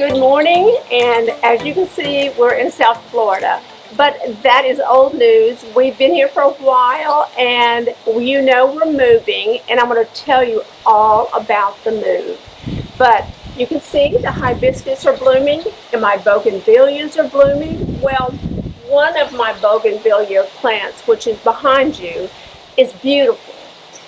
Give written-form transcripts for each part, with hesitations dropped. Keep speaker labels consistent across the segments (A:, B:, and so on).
A: Good morning, and as you can see, we're in South Florida. But that is old news. We've been here for a while, and you know we're moving, and I'm going to tell you all about the move. But you can see the hibiscus are blooming, and my bougainvilleas are blooming. Well, one of my bougainvillea plants, which is behind you, is beautiful.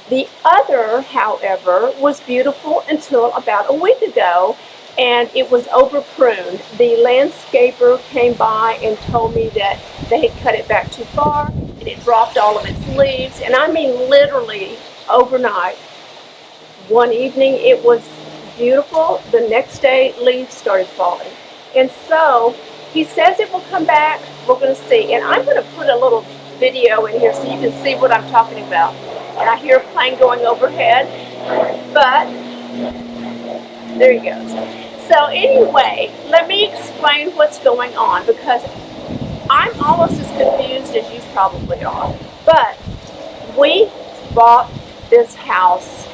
A: The other, however, was beautiful until about a week ago, and it was over pruned. The landscaper came by and told me that they had cut it back too far, and it dropped all of its leaves. And I mean literally overnight. One evening it was beautiful, the next day leaves started falling. And so he says it will come back. We're going to see. And I'm going to put a little video in here so you can see what I'm talking about. And I hear a plane going overhead, but there he goes. So anyway, let me explain what's going on, because I'm almost as confused as you probably are. But we bought this house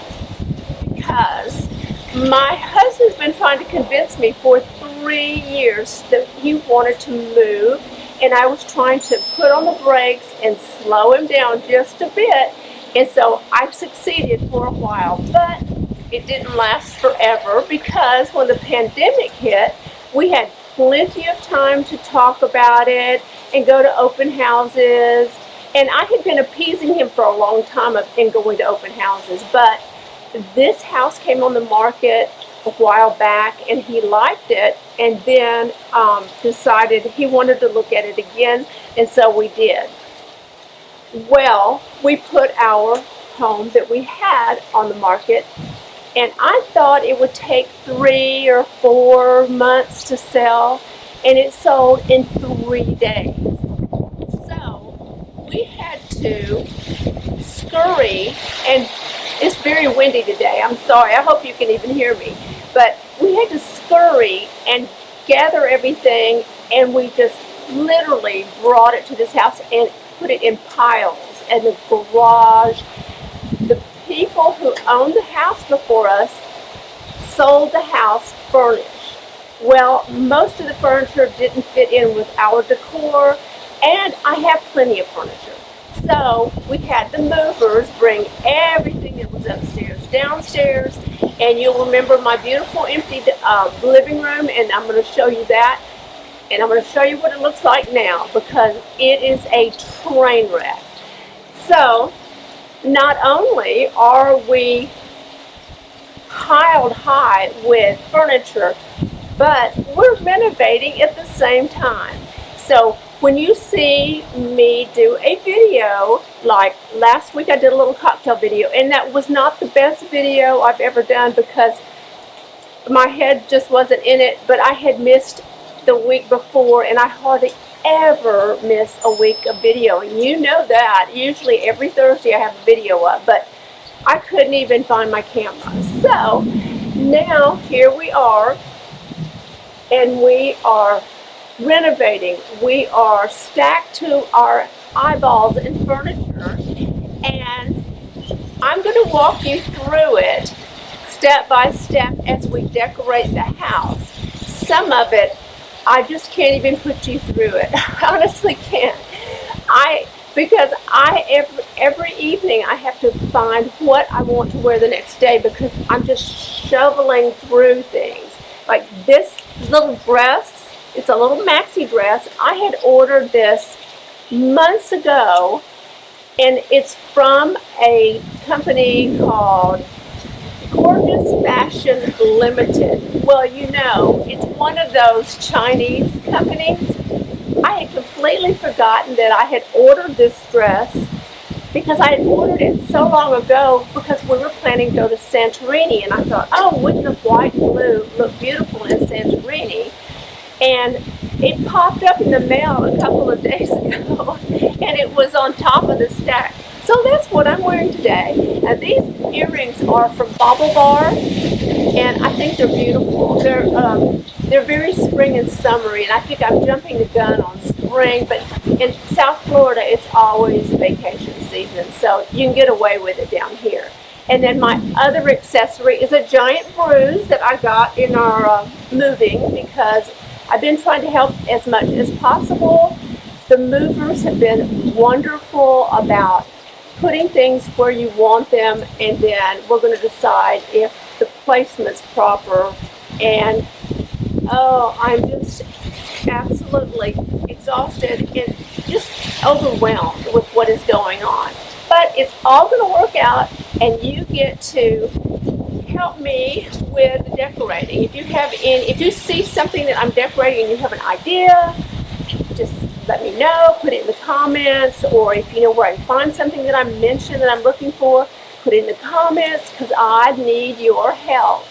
A: because my husband's been trying to convince me for 3 years that he wanted to move, and I was trying to put on the brakes and slow him down just a bit. And so I succeeded for a while, but it didn't last forever, because when the pandemic hit, we had plenty of time to talk about it and go to open houses. And I had been appeasing him for a long time in going to open houses, but this house came on the market a while back and he liked it, and then decided he wanted to look at it again, and so we did. Well, we put our home that we had on the market, and I thought it would take 3 or 4 months to sell, and it sold in 3 days. So we had to scurry, and it's very windy today. I'm sorry, I hope you can even hear me. But we had to scurry and gather everything, and we just literally brought it to this house and put it in piles. And the garage, the people who owned the house before us sold the house furnished. Well, most of the furniture didn't fit in with our decor, and I have plenty of furniture. So we had the movers bring everything that was upstairs downstairs, and you'll remember my beautiful empty living room, and I'm going to show you that. And I'm going to show you what it looks like now, because it is a train wreck. So not only are we piled high with furniture, but we're renovating at the same time. So when you see me do a video, like last week I did a little cocktail video, and that was not the best video I've ever done because my head just wasn't in it, but I had missed the week before, and I hardly ever miss a week of video, and you know that. Usually every Thursday I have a video up, but I couldn't even find my camera. So now here we are, and we are renovating. We are stacked to our eyeballs in furniture, and I'm going to walk you through it step by step as we decorate the house. Some of it I just can't even put you through it. I honestly can't. Because every evening I have to find what I want to wear the next day, because I'm just shoveling through things. Like this little dress, it's a little maxi dress. I had ordered this months ago, and it's from a company called Gorgeous Fashion Limited. Well, you know, it's one of those Chinese companies. I had completely forgotten that I had ordered this dress, because I had ordered it so long ago because we were planning to go to Santorini, and I thought, oh, wouldn't the white and blue look beautiful in Santorini? And it popped up in the mail a couple of days ago, and it was on top of the stack. So that's what I'm wearing today. Now these earrings are from Bauble Bar, and I think they're beautiful. They're very spring and summery, and I think I'm jumping the gun on spring, but in South Florida it's always vacation season, so you can get away with it down here. And then my other accessory is a giant bruise that I got in our moving because I've been trying to help as much as possible. The movers have been wonderful about putting things where you want them, and then we're going to decide if the placement's proper. And oh, I'm just absolutely exhausted and just overwhelmed with what is going on. But it's all going to work out, and you get to help me with decorating. If you see something that I'm decorating and you have an idea, just let me know, put it in the comments, or if you know where I can find something that I mentioned that I'm looking for, put it in the comments because I need your help.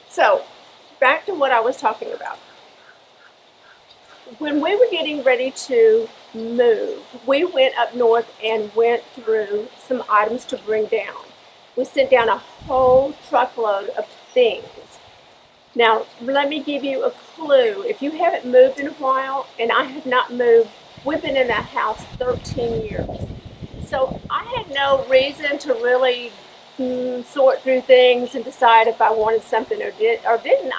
A: So, back to what I was talking about. When we were getting ready to move, we went up north and went through some items to bring down. We sent down a whole truckload of things. Now, let me give you a clue. If you haven't moved in a while, and I have not moved, we've been in that house 13 years. So I had no reason to really sort through things and decide if I wanted something or didn't.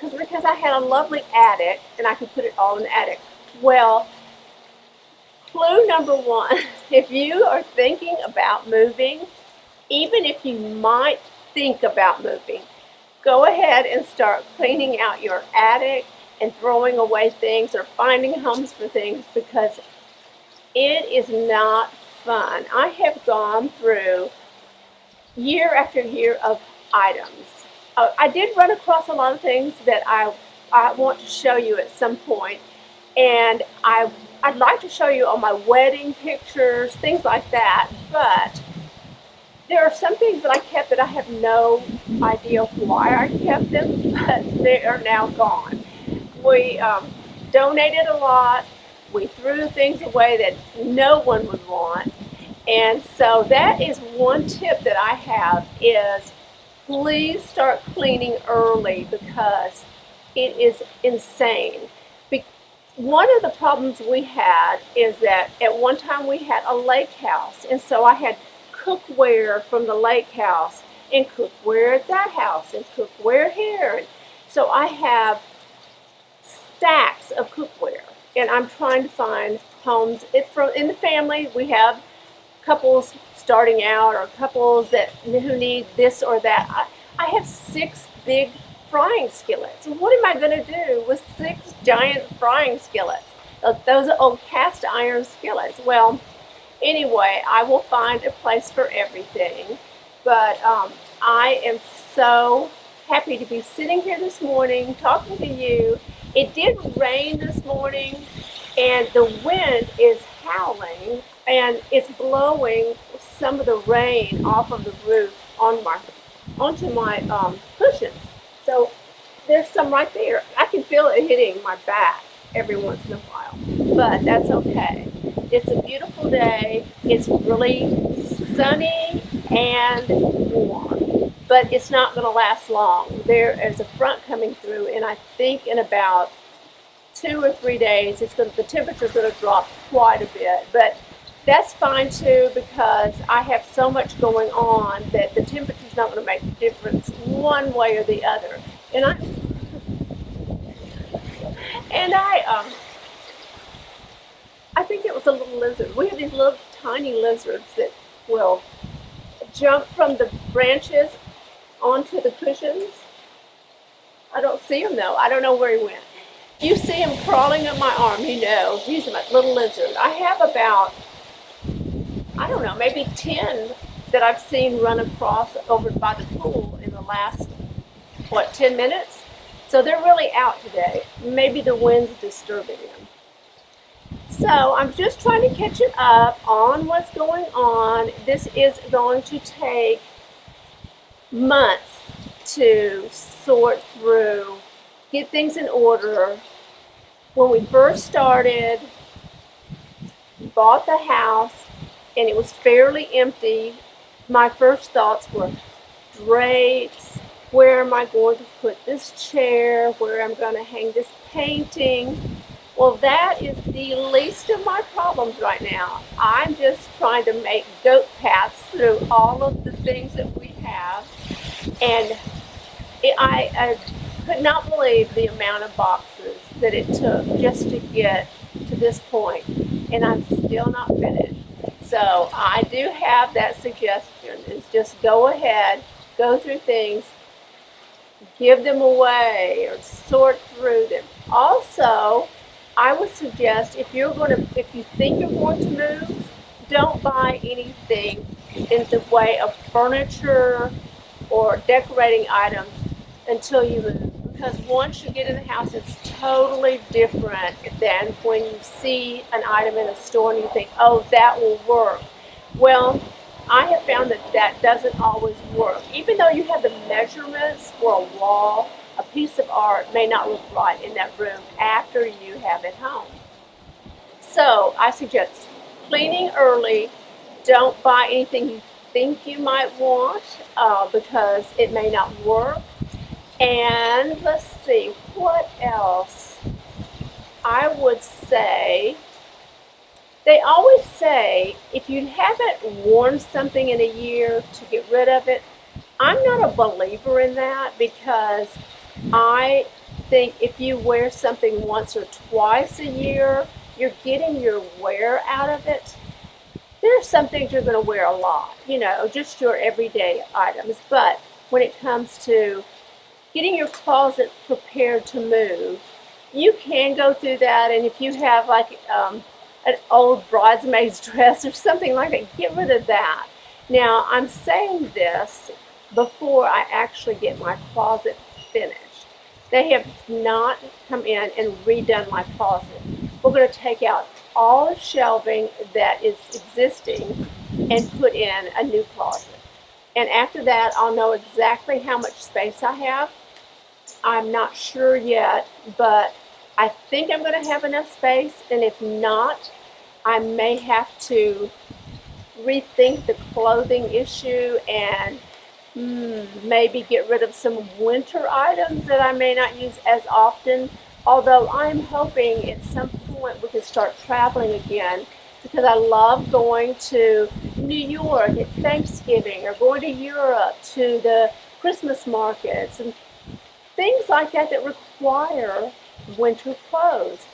A: Because I had a lovely attic and I could put it all in the attic. Well, clue number one, if you are thinking about moving, even if you might think about moving, go ahead and start cleaning out your attic and throwing away things or finding homes for things because it is not fun. I have gone through year after year of items. I did run across a lot of things that I want to show you at some point, and I'd like to show you all my wedding pictures, things like that, but there are some things that I kept that I have no idea why I kept them, but they are now gone. We donated a lot. We threw things away that no one would want. And so that is one tip that I have is please start cleaning early because it is insane. One of the problems we had is that at one time we had a lake house, and so I had cookware from the lake house and cookware at that house and cookware here. So I have stacks of cookware, and I'm trying to find homes. In the family, we have couples starting out or couples who need this or that. I have 6 big frying skillets. What am I going to do with 6 giant frying skillets? Those are old cast iron skillets. Well, anyway, I will find a place for everything. But I am so happy to be sitting here this morning talking to you. It did rain this morning, and the wind is howling, and it's blowing some of the rain off of the roof onto my cushions. So there's some right there. I can feel it hitting my back every once in a while, but that's okay. It's a beautiful day. It's really sunny and warm, but it's not going to last long. There is a front coming through, and I think in about 2 or 3 days, the temperature's going to drop quite a bit, but that's fine too because I have so much going on that the temperature's not going to make a difference one way or the other. I think it was a little lizard. We have these little tiny lizards that will jump from the branches onto the cushions. I don't see him though. I don't know where he went. If you see him crawling up my arm, you know he's a little lizard. I have about, I don't know, maybe 10 that I've seen run across over by the pool in the last, 10 minutes? So they're really out today. Maybe the wind's disturbing them. So I'm just trying to catch it up on what's going on. This is going to take months to sort through, get things in order. When we first started, bought the house, and it was fairly empty, my first thoughts were drapes. Where am I going to put this chair? Where am I going to hang this painting? Well, that is the least of my problems right now. I'm just trying to make goat paths through all of the things that we have. And I could not believe the amount of boxes that it took just to get to this point, and I'm still not finished. So I do have that suggestion: is just go ahead, go through things, give them away, or sort through them. Also, I would suggest if you think you're going to move, don't buy anything in the way of furniture or decorating items until you move. Because once you get in the house, it's totally different than when you see an item in a store and you think, oh, that will work. Well, I have found that that doesn't always work. Even though you have the measurements for a wall, a piece of art may not look right in that room after you have it home. So I suggest cleaning early. Don't buy anything you think you might want because it may not work. And let's see, what else? I would say, they always say if you haven't worn something in a year to get rid of it. I'm not a believer in that because I think if you wear something once or twice a year, you're getting your wear out of it. There are some things you're going to wear a lot, just your everyday items. But when it comes to getting your closet prepared to move, you can go through that. And if you have like an old bridesmaid's dress or something like that, get rid of that. Now, I'm saying this before I actually get my closet finished. They have not come in and redone my closet. We're going to take out all the shelving that is existing and put in a new closet. And after that, I'll know exactly how much space I have. I'm not sure yet, but I think I'm going to have enough space. And if not, I may have to rethink the clothing issue and maybe get rid of some winter items that I may not use as often. Although I'm hoping at some point we can start traveling again because I love going to New York at Thanksgiving or going to Europe to the Christmas markets and things like that that require winter clothes.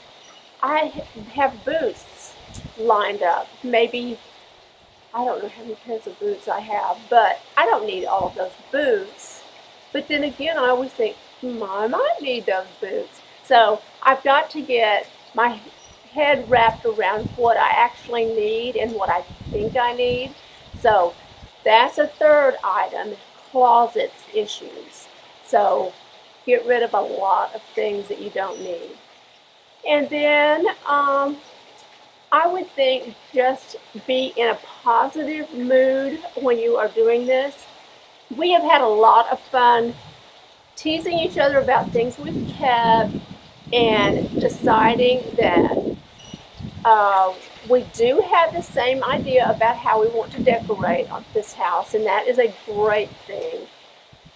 A: I have boots lined up. Maybe, I don't know how many pairs of boots I have, but I don't need all of those boots. But then again, I always think, I might need those boots. So I've got to get my head wrapped around what I actually need and what I think I need. So that's a third item, closet issues. So get rid of a lot of things that you don't need. And then I would think just be in a positive mood when you are doing this. We have had a lot of fun teasing each other about things we've kept and deciding that we do have the same idea about how we want to decorate on this house, and that is a great thing.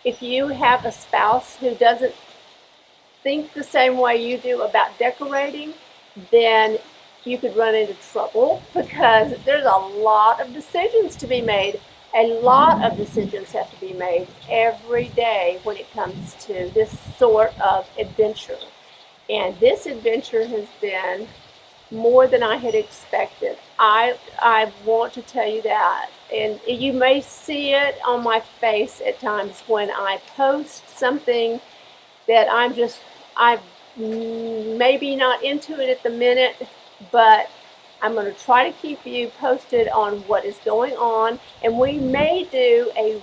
A: If you have a spouse who doesn't think the same way you do about decorating, then you could run into trouble because there's a lot of decisions to be made. A lot of decisions have to be made every day when it comes to this sort of adventure. And this adventure has been more than I had expected. I want to tell you that. And you may see it on my face at times when I post something that I'm maybe not into it at the minute, but I'm going to try to keep you posted on what is going on. And we may do a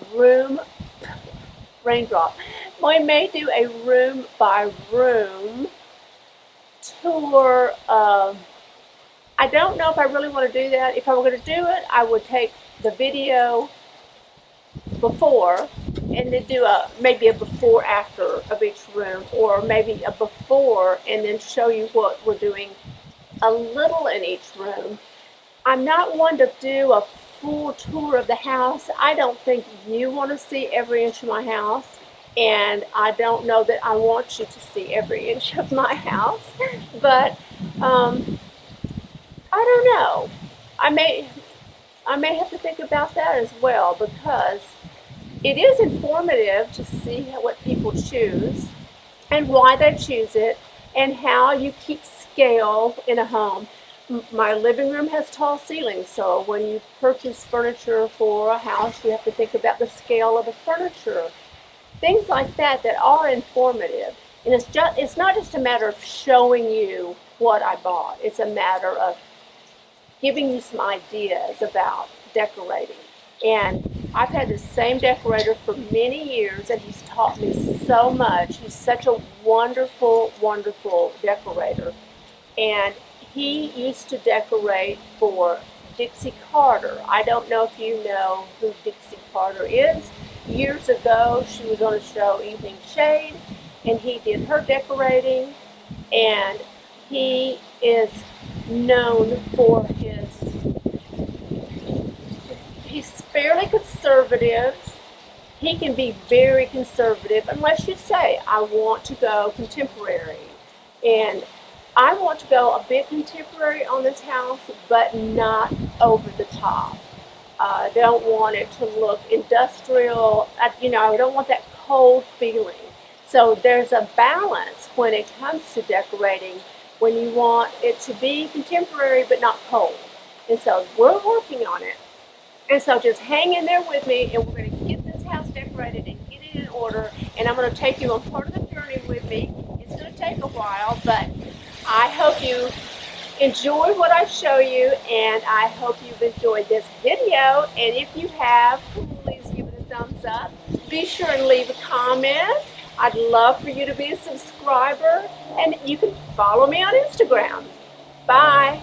A: raindrop, we may do a room by room tour. I don't know if I really want to do that. If I were going to do it, I would take the video before and then do maybe a before after of each room, or maybe a before and then show you what we're doing a little in each room. I'm not one to do a full tour of the house. I don't think you want to see every inch of my house, and I don't know that I want you to see every inch of my house, but I don't know. I may have to think about that as well, because it is informative to see what people choose and why they choose it and how you keep scale in a home. My living room has tall ceilings, so when you purchase furniture for a house, you have to think about the scale of the furniture. Things like that that are informative. And it's not just a matter of showing you what I bought. It's a matter of giving you some ideas about decorating. And I've had the same decorator for many years, and he's taught me so much. He's such a wonderful, wonderful decorator. And he used to decorate for Dixie Carter. I don't know if you know who Dixie Carter is. Years ago, she was on a show, Evening Shade, and he did her decorating. And he is known for he's fairly conservative. He can be very conservative unless you say, I want to go contemporary. And I want to go a bit contemporary on this house, but not over the top. I don't want it to look industrial. I don't want that cold feeling. So there's a balance when it comes to decorating when you want it to be contemporary but not cold. And so we're working on it. And so just hang in there with me, and we're going to get this house decorated and get it in order. And I'm going to take you on part of the journey with me. It's going to take a while, but I hope you enjoy what I show you, and I hope you've enjoyed this video. And if you have, please give it a thumbs up. Be sure and leave a comment. I'd love for you to be a subscriber, and you can follow me on Instagram. Bye.